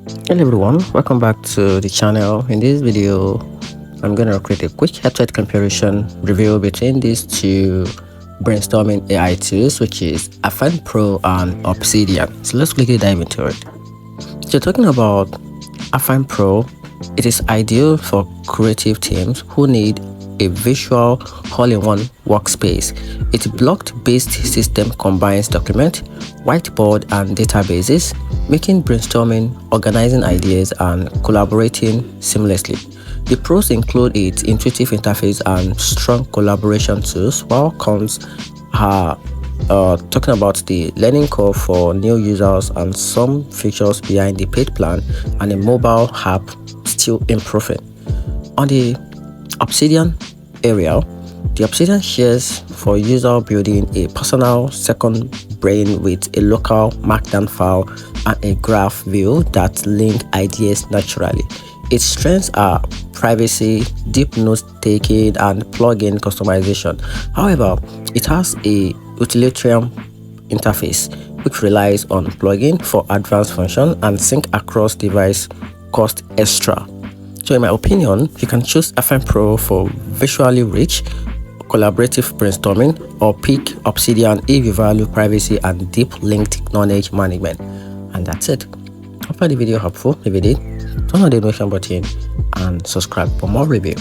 Hello everyone, welcome back to the channel. In this video I'm going to create a quick head-to-head comparison review between these two brainstorming AI tools, which is AFFiNE Pro and Obsidian. So let's quickly dive into it. So talking about AFFiNE Pro, it is ideal for creative teams who need a visual all-in-one workspace. Its block-based system combines document, whiteboard and databases, making brainstorming, organizing ideas and collaborating seamlessly. The pros include its intuitive interface and strong collaboration tools, while cons are talking about the learning curve for new users and some features behind the paid plan and a mobile app still improving. On the Obsidian area, the Obsidian shares for user building a personal second brain with a local markdown file and a graph view that link ideas naturally. Its strengths are privacy, deep note-taking, and plugin customization. However, it has a utilitarian interface which relies on plugin for advanced function and sync across device cost extra. So in my opinion, you can choose AFFiNE Pro for visually rich, collaborative brainstorming, or pick Obsidian if you value privacy and deep linked knowledge management. And that's it. Hope the video helpful. If you did, turn on the notification button and subscribe for more review.